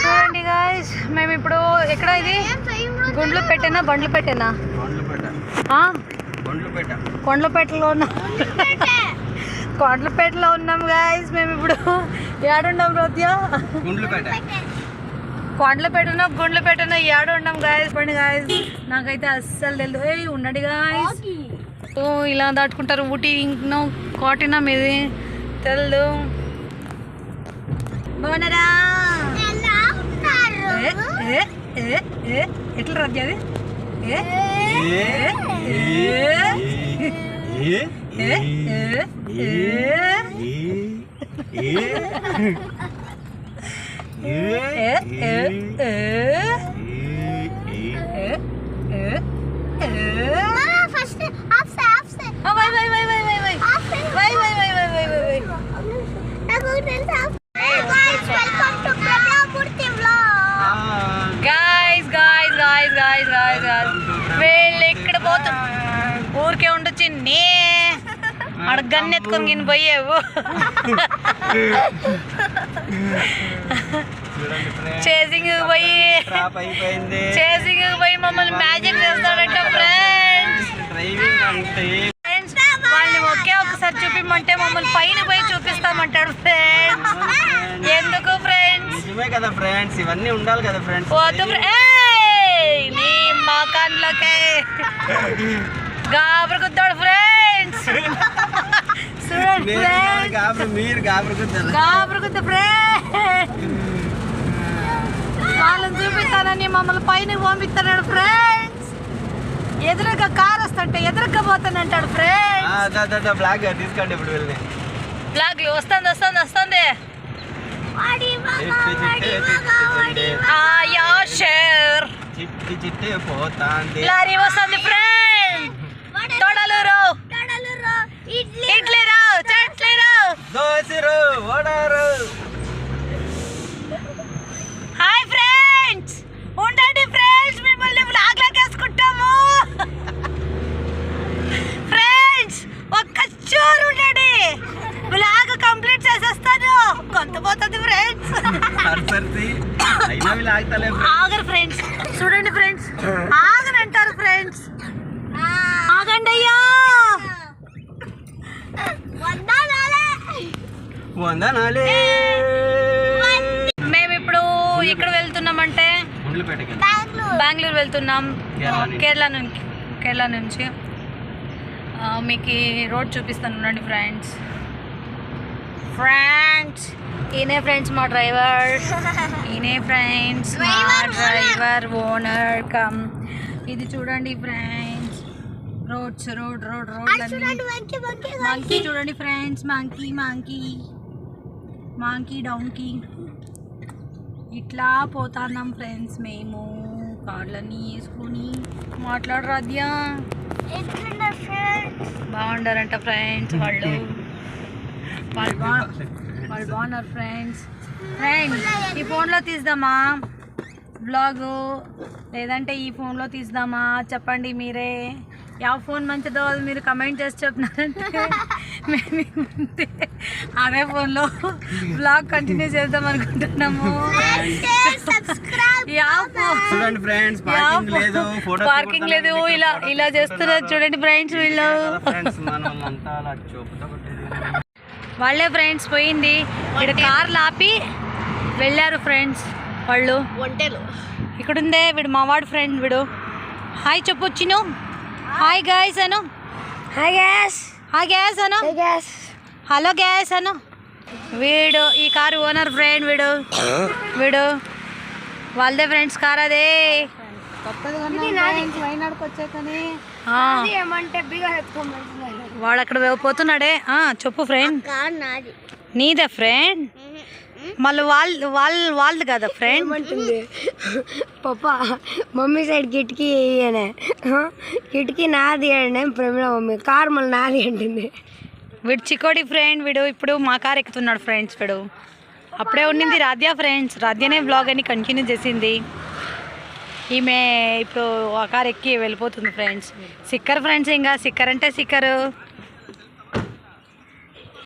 చూడండి గాయ్స్, మేము ఇప్పుడు ఎక్కడ ఇది గుండ్లు పెట్టేనా బండ్లు పెట్టేనా కొండలపేటలో ఉన్నాం. కొండలపేటలో ఉన్నాం గాయ్స్. మేము ఇప్పుడు ఏడున్నాం రోద్య కొండలపేటనో గుండ్లపేటనో ఏడున్నాం గాయస్. పండి గాయస్, నాకైతే అస్సలు తెలియదు. ఏ ఉండండి గాయస్, ఓ ఇలా దాటుకుంటారు. ఊటీ ఇంకనో కాటినా మీది తెలు బాగున్నారా? ఎట్లా రద్దు అది వీళ్ళు ఇక్కడ పోతా ఊరికే ఉండొచ్చి నే అడగన్ని ఎత్తుకొని గిని పోయేవు. చేసింగ్ పోయి మమ్మల్ని మ్యాజిక్ చేస్తాడంట ఫ్రెండ్స్. వాళ్ళని ఒకే ఒకసారి చూపిమంటే మమ్మల్ని పైన పోయి చూపిస్తామంటాడు ఫ్రెండ్స్. ఎందుకు ఫ్రెండ్స్? కదా ఫ్రెండ్స్, ఇవన్నీ ఉండాలి కదా ఫ్రెండ్స్. నీ మాకాన్లోకే గాబరుకుద్దాడు ఫ్రెండ్స్. చూడండి మీరు గాబరుకుద్దా ఫ్రెండ్స్. వాళ్ళని చూపిస్తానని మమ్మల్ని పైన పంపిస్తున్నాడు ఫ్రెండ్స్. ఎదురుగా కార్ వస్తుంటే ఎదురుగా పోతానంటాడు ఫ్రెండ్స్. బ్లాగ్ తీసుకోండి ఇప్పుడు వెళ్ళి. బ్లాగ్ వస్తుంది. చిట్టి పోతాంది. లారీ వస్తుంది ఫ్రెండ్. తొడలురు ఇడ్లీరు చట్లీరు దోశరు వడరు. హాయ్ ఫ్రెండ్స్, ఉండండి ఫ్రెండ్స్, మిమ్మల్ని బ్లాగ్ లోకి వేసుకుంటాము ఫ్రెండ్స్. ఒక్క చూరు ఉండండి, బ్లాగ్ కంప్లీట్ చేసేస్తాను. కొంత పోతుంది ఫ్రెండ్స్. ఆగరు ఫ్రెండ్స్. చూడండి ఫ్రెండ్స్, ఆగనంటారు ఫ్రెండ్స్. ఆగండి అయ్యా. మేము ఇప్పుడు ఇక్కడ వెళ్తున్నామంటే బెంగళూరు వెళ్తున్నాం. కేరళ నుంచి మీకు రోడ్ చూపిస్తాను ఉండండి ఫ్రెండ్స్. ఈయనే ఫ్రెండ్స్ మా డ్రైవర్. Owner cum. ఇది చూడండి ఫ్రెండ్స్, రోడ్ మంకీ చూడండి ఫ్రెండ్స్. మంకీ డౌన్కి ఇట్లా పోతున్నాం ఫ్రెండ్స్. మేము కార్లన్నీ వేసుకొని మాట్లాడరాద్యా బాగుండారంట ఫ్రెండ్స్. వాళ్ళు బాగున్నారు ఫ్రెండ్స్. ఈ ఫోన్లో తీద్దామా బ్లాగు, లేదంటే ఈ ఫోన్లో తీద్దామా? చెప్పండి మీరే. ಯಾವ ఫోన్ మంచిదో అది మీరు కమెంట్ చేసి చెప్పినారంటే మేము అదే ఫోన్లో బ్లాగ్ కంటిన్యూ చేద్దాం అనుకుంటున్నాము. పార్కింగ్ లేదు, ఇలా చేస్తున్నారు చూడండి ఫ్రెండ్స్. వీళ్ళు వాళ్ళే ఫ్రెండ్స్ పోయింది. ఇక్కడ కార్లు ఆపి వెళ్ళారు ఫ్రెండ్స్ వాళ్ళు. ఇక్కడుందే వీడు మావాడు ఫ్రెండ్. వీడు హాయ్ చెప్పొచ్చిను. హాయ్ గాయ్స్ అను. హాయ్ గ్యాస్ అను. హలో గ్యాస్ అను. వీడు ఈ కారు ఓనర్ ఫ్రెండ్. వీడు వాళ్ళదే ఫ్రెండ్స్ కార్. అదే వాడు అక్కడ పోతున్నాడే. చెప్పు ఫ్రెండ్. నీదే ఫ్రెండ్? మళ్ళీ వాళ్ళది కదా ఫ్రెండ్. పప్పా మమ్మీ సైడ్ కిటికీ వేయనే, కిటికీ నాది అండి ప్రేమిల మమ్మీ. కార్ మళ్ళీ నాది అంటుంది. వీడు చికోడి ఫ్రెండ్. వీడు ఇప్పుడు మా కార్ ఎక్కుతున్నాడు ఫ్రెండ్స్. వీడు అప్పుడే ఉండింది రాధ్య ఫ్రెండ్స్. రాధ్యనే బ్లాగ్ అని కంటిన్యూ చేసింది. ఈమె ఇప్పుడు ఆ కార్ ఎక్కి వెళ్ళిపోతుంది ఫ్రెండ్స్. Seeker friends. ఇంకా సిక్కర్ అంటే సిక్కరు.